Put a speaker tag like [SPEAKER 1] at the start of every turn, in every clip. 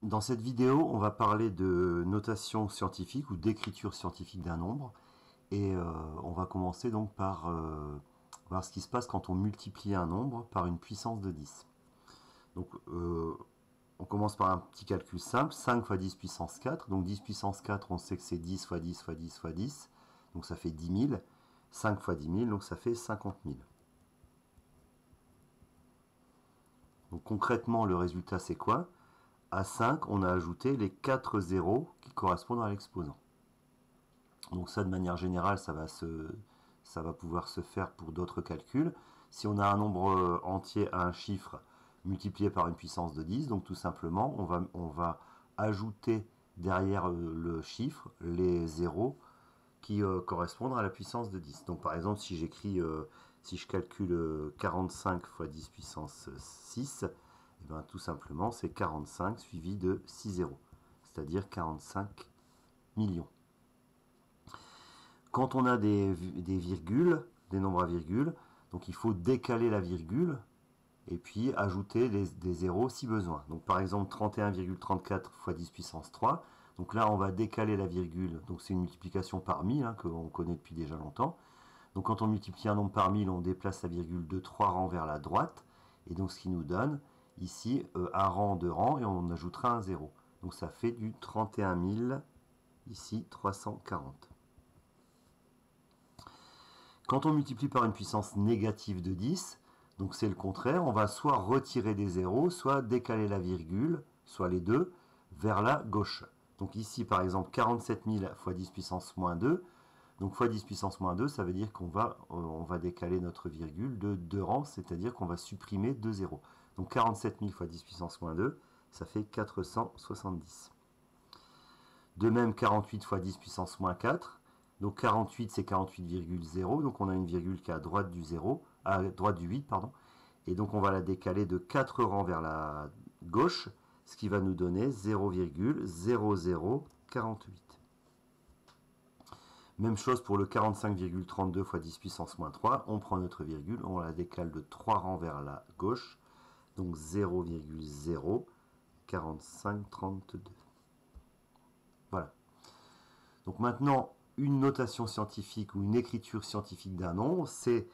[SPEAKER 1] Dans cette vidéo, on va parler de notation scientifique ou d'écriture scientifique d'un nombre. Et on va commencer donc par voir ce qui se passe quand on multiplie un nombre par une puissance de 10. Donc on commence par un petit calcul simple, 5 fois 10 puissance 4. Donc 10 puissance 4, on sait que c'est 10 fois 10 fois 10 fois 10. Donc ça fait 10 000. 5 fois 10 000, donc ça fait 50 000. Donc concrètement, le résultat c'est quoi? À 5, on a ajouté les 4 zéros qui correspondent à l'exposant. Donc ça, de manière générale, ça va pouvoir se faire pour d'autres calculs. Si on a un nombre entier à un chiffre multiplié par une puissance de 10, donc tout simplement, on va ajouter derrière le chiffre les zéros qui correspondent à la puissance de 10. Donc par exemple, si si je calcule 45 fois 10 puissance 6, et bien, tout simplement, c'est 45 suivi de 6 zéros, c'est-à-dire 45 millions. Quand on a des virgules, des nombres à virgule, donc il faut décaler la virgule et puis ajouter des zéros si besoin. Donc par exemple 31,34 fois 10 puissance 3. Donc là on va décaler la virgule, donc c'est une multiplication par 1000 hein, qu'on connaît depuis déjà longtemps. Donc quand on multiplie un nombre par 1000, on déplace la virgule de 3 rangs vers la droite. Et donc ce qui nous donne ici un rang, deux rangs et on ajoutera un zéro. Donc ça fait du 31 000, ici 340. Quand on multiplie par une puissance négative de 10, donc c'est le contraire, on va soit retirer des zéros, soit décaler la virgule, soit les deux, vers la gauche. Donc ici par exemple 47 000 fois 10 puissance moins 2, donc fois 10 puissance moins 2, ça veut dire qu'on va décaler notre virgule de 2 rangs, c'est-à-dire qu'on va supprimer 2 zéros. Donc 47 000 fois 10 puissance moins 2, ça fait 470. De même 48 fois 10 puissance moins 4, donc 48 c'est 48,0, donc on a une virgule qui est à droite du 0, à droite du 8, pardon, et donc on va la décaler de 4 rangs vers la gauche, ce qui va nous donner 0,0048. Même chose pour le 45,32 fois 10 puissance moins 3, on prend notre virgule, on la décale de 3 rangs vers la gauche, donc 0,04532. Voilà. Donc maintenant, une notation scientifique ou une écriture scientifique d'un nombre, c'est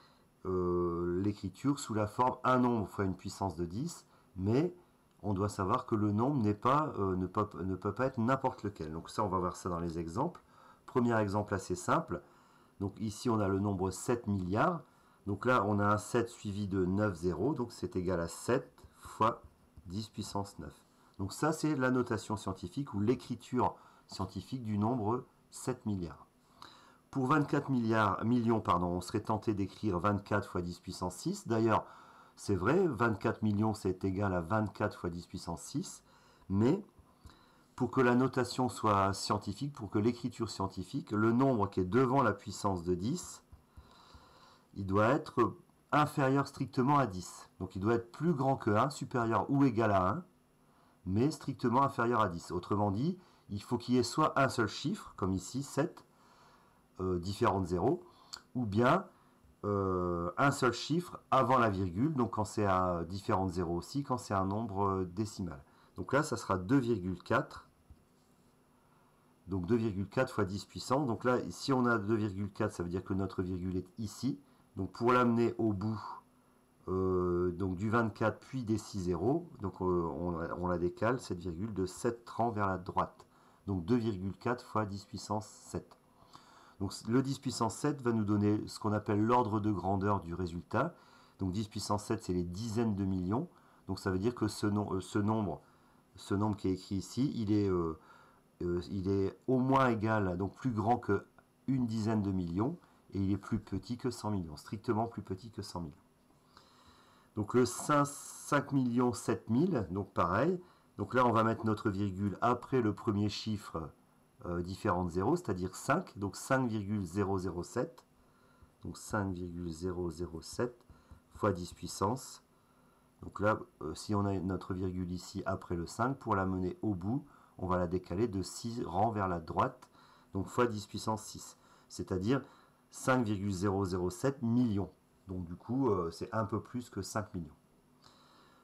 [SPEAKER 1] l'écriture sous la forme un nombre fois une puissance de 10, mais on doit savoir que le nombre ne peut pas être n'importe lequel. Donc ça, on va voir ça dans les exemples. Premier exemple assez simple. Donc ici, on a le nombre 7 milliards. Donc là, on a un 7 suivi de 9 zéros, donc c'est égal à 7 fois 10 puissance 9. Donc ça, c'est la notation scientifique ou l'écriture scientifique du nombre 7 milliards. Pour 24 millions, on serait tenté d'écrire 24 fois 10 puissance 6. D'ailleurs, c'est vrai, 24 millions, c'est égal à 24 fois 10 puissance 6. Mais pour que la notation soit scientifique, pour que l'écriture scientifique, le nombre qui est devant la puissance de 10, il doit être inférieur strictement à 10. Donc il doit être plus grand que 1, supérieur ou égal à 1, mais strictement inférieur à 10. Autrement dit, il faut qu'il y ait soit un seul chiffre, comme ici, 7, différents de 0, ou bien un seul chiffre avant la virgule, donc quand c'est un différent de 0 aussi, quand c'est un nombre décimal. Donc là, ça sera 2,4. Donc 2,4 fois 10 puissance. Donc là, si on a 2,4, ça veut dire que notre virgule est ici. Donc pour l'amener au bout donc du 24 puis des 6 zéros, donc on la décale, cette virgule, de 7 rangs vers la droite. Donc 2,4 fois 10 puissance 7. Donc le 10 puissance 7 va nous donner ce qu'on appelle l'ordre de grandeur du résultat. Donc 10 puissance 7, c'est les dizaines de millions. Donc ça veut dire que ce nombre qui est écrit ici, il est au moins égal, donc plus grand que une dizaine de millions, et il est plus petit que 100 millions, strictement plus petit que 100 millions. Donc le 5 millions 7000, donc pareil. Donc là, on va mettre notre virgule après le premier chiffre différent de 0, c'est-à-dire 5, donc 5,007, donc 5,007 fois 10 puissance. Donc là, si on a notre virgule ici après le 5, pour la mener au bout, on va la décaler de 6 rangs vers la droite, donc fois 10 puissance 6, c'est-à-dire 5,007 millions. Donc du coup, c'est un peu plus que 5 millions.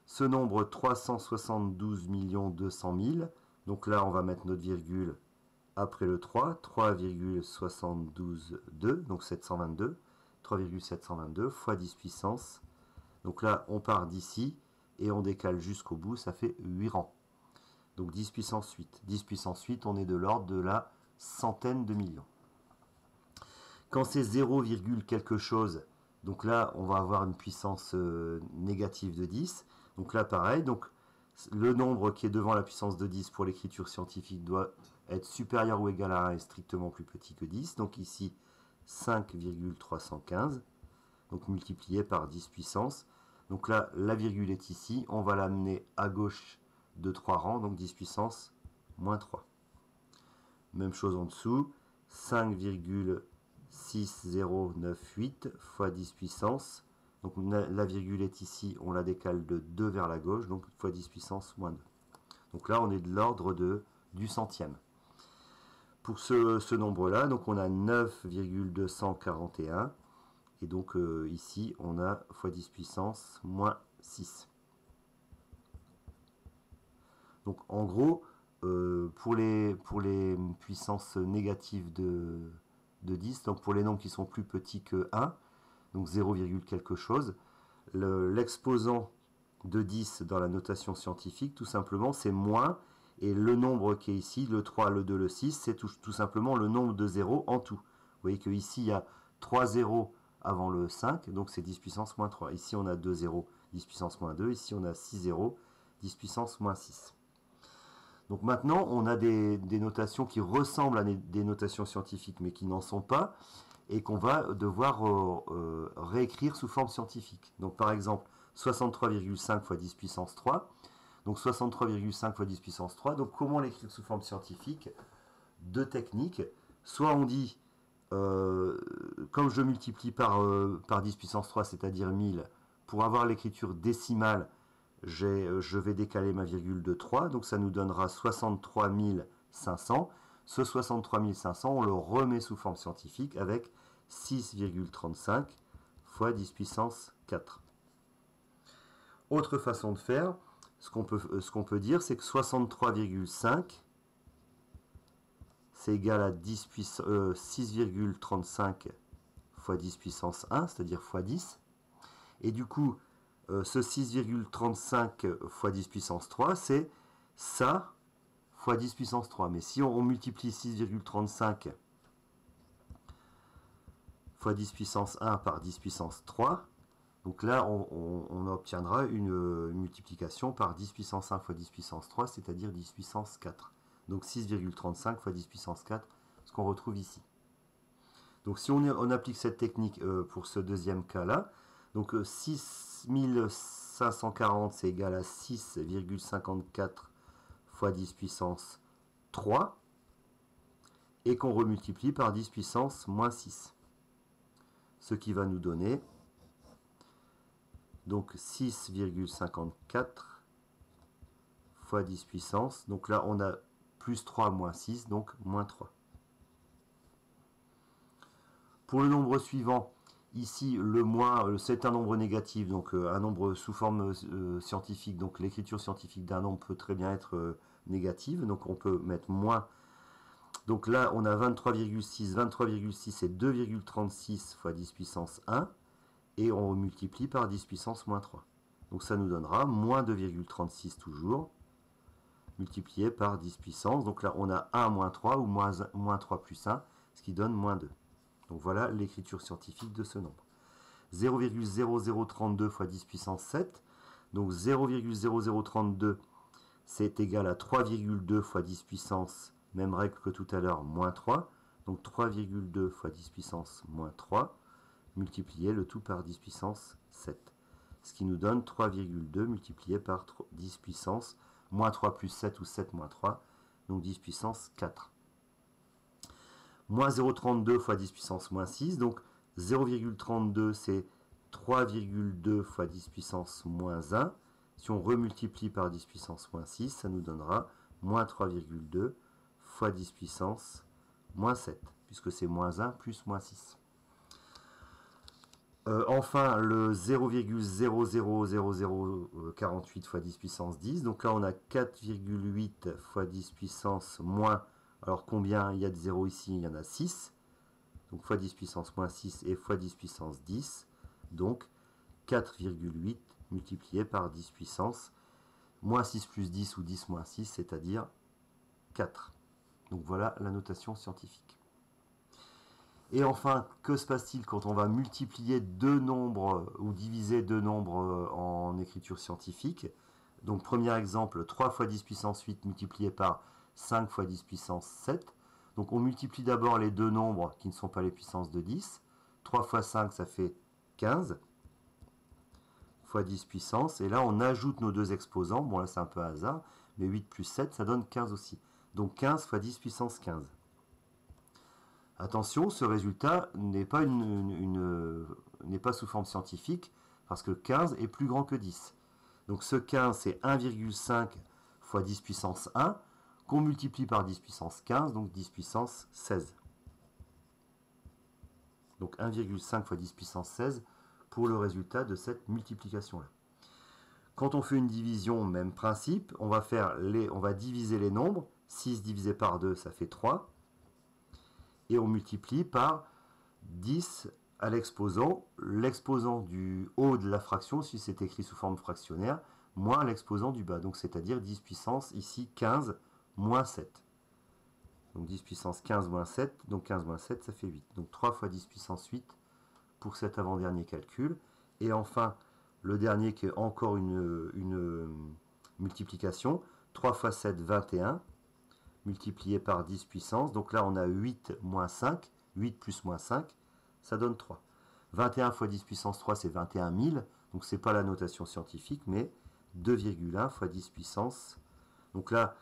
[SPEAKER 1] Ce nombre 372 200 000, donc là on va mettre notre virgule après le 3, 3,722, donc 722, 3,722 fois 10 puissance. Donc là on part d'ici et on décale jusqu'au bout, ça fait 8 rangs. Donc 10 puissance 8. 10 puissance 8, on est de l'ordre de la centaine de millions. Quand c'est 0, quelque chose, donc là on va avoir une puissance négative de 10. Donc là pareil, donc le nombre qui est devant la puissance de 10 pour l'écriture scientifique doit être supérieur ou égal à 1 et strictement plus petit que 10. Donc ici 5,315, donc multiplié par 10 puissance. Donc là la virgule est ici, on va l'amener à gauche de 3 rangs, donc 10 puissance moins 3. Même chose en dessous, 5,6098 fois 10 puissance. Donc la virgule est ici, on la décale de 2 vers la gauche, donc fois 10 puissance moins 2. Donc là, on est de l'ordre du centième. Pour ce nombre-là, donc on a 9,241. Et donc ici, on a fois 10 puissance moins 6. Donc en gros, pour les puissances négatives de 10, donc pour les nombres qui sont plus petits que 1, donc 0, quelque chose, l'exposant de 10 dans la notation scientifique, tout simplement, c'est moins, et le nombre qui est ici, le 3, le 2, le 6, c'est tout simplement le nombre de zéros en tout. Vous voyez qu'ici, il y a 3 zéros avant le 5, donc c'est 10 puissance moins 3. Ici, on a 2 zéros, 10 puissance moins 2. Ici, on a 6 zéros, 10 puissance moins 6. Donc maintenant, on a des notations qui ressemblent à des notations scientifiques, mais qui n'en sont pas, et qu'on va devoir réécrire sous forme scientifique. Donc par exemple, 63,5 fois 10 puissance 3. Donc 63,5 fois 10 puissance 3. Donc comment l'écrire sous forme scientifique? Deux techniques. Soit on dit, comme je multiplie par 10 puissance 3, c'est-à-dire 1000, pour avoir l'écriture décimale, je vais décaler ma virgule de 3, donc ça nous donnera 63 500. Ce 63 500, on le remet sous forme scientifique avec 6,35 fois 10 puissance 4. Autre façon de faire, ce qu'on peut dire, c'est que 63,5, c'est égal à 6,35 fois 10 puissance 1, c'est-à-dire fois 10. Et du coup, ce 6,35 fois 10 puissance 3, c'est ça fois 10 puissance 3. Mais si on multiplie 6,35 fois 10 puissance 1 par 10 puissance 3, donc là, on obtiendra une multiplication par 10 puissance 1 fois 10 puissance 3, c'est-à-dire 10 puissance 4. Donc 6,35 fois 10 puissance 4, ce qu'on retrouve ici. Donc si on applique cette technique pour ce deuxième cas-là, donc 6540, c'est égal à 6,54 fois 10 puissance 3, et qu'on remultiplie par 10 puissance moins 6. Ce qui va nous donner donc 6,54 fois 10 puissance. Donc là, on a plus 3 moins 6, donc moins 3. Pour le nombre suivant, ici, le moins, c'est un nombre négatif, donc un nombre sous forme scientifique. Donc l'écriture scientifique d'un nombre peut très bien être négative. Donc on peut mettre moins. Donc là, on a 23,6. 23,6, c'est 2,36 fois 10 puissance 1. Et on multiplie par 10 puissance moins 3. Donc ça nous donnera moins 2,36 toujours, multiplié par 10 puissance. Donc là, on a 1 moins 3 ou moins 3 plus 1, ce qui donne moins 2. Donc voilà l'écriture scientifique de ce nombre. 0,0032 fois 10 puissance 7. Donc 0,0032, c'est égal à 3,2 fois 10 puissance, même règle que tout à l'heure, moins 3. Donc 3,2 fois 10 puissance moins 3. Multiplier le tout par 10 puissance 7. Ce qui nous donne 3,2 multiplié par 10 puissance moins 3 plus 7 ou 7 moins 3, donc 10 puissance 4. Moins 0,32 fois 10 puissance moins 6, donc 0,32 c'est 3,2 fois 10 puissance moins 1. Si on remultiplie par 10 puissance moins 6, ça nous donnera moins 3,2 fois 10 puissance moins 7, puisque c'est moins 1 plus moins 6. Enfin, le 0,000048 fois 10 puissance 10. Donc là, on a 4,8 fois 10 puissance moins. Alors combien il y a de 0 ici? Il y en a 6. Donc fois 10 puissance moins 6 et fois 10 puissance 10. Donc 4,8 multiplié par 10 puissance moins 6 plus 10 ou 10 moins 6, c'est-à-dire 4. Donc voilà la notation scientifique. Et enfin, que se passe-t-il quand on va multiplier deux nombres ou diviser deux nombres en écriture scientifique? Donc premier exemple, 3 fois 10 puissance 8 multiplié par 5 fois 10 puissance 7. Donc on multiplie d'abord les deux nombres qui ne sont pas les puissances de 10. 3 fois 5, ça fait 15 fois 10 puissance. Et là, on ajoute nos deux exposants. Bon, là, c'est un peu hasard. Mais 8 plus 7, ça donne 15 aussi. Donc 15 fois 10 puissance 15. Attention, ce résultat n'est pas, n'est pas sous forme scientifique, parce que 15 est plus grand que 10. Donc ce 15, c'est 1,5 fois 10 puissance 1, qu'on multiplie par 10 puissance 15, donc 10 puissance 16. Donc 1,5 fois 10 puissance 16 pour le résultat de cette multiplication-là. Quand on fait une division, même principe, on va diviser les nombres. 6 divisé par 2, ça fait 3. Et on multiplie par 10 à l'exposant du haut de la fraction, si c'est écrit sous forme fractionnaire, moins l'exposant du bas. Donc c'est-à-dire 10 puissance, ici 15 moins 7. Donc 10 puissance 15 moins 7, donc 15 moins 7, ça fait 8. Donc 3 fois 10 puissance 8 pour cet avant-dernier calcul. Et enfin, le dernier qui est encore une multiplication, 3 fois 7, 21, multiplié par 10 puissance. Donc là, on a 8 moins 5, 8 plus moins 5, ça donne 3. 21 fois 10 puissance 3, c'est 21 000. Donc ce n'est pas la notation scientifique, mais 2,1 fois 10 puissance. Donc là,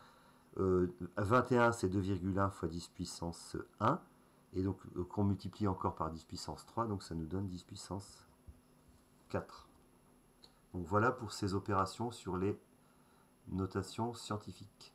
[SPEAKER 1] 21, c'est 2,1 fois 10 puissance 1. Et donc, qu'on multiplie encore par 10 puissance 3, donc ça nous donne 10 puissance 4. Donc voilà pour ces opérations sur les notations scientifiques.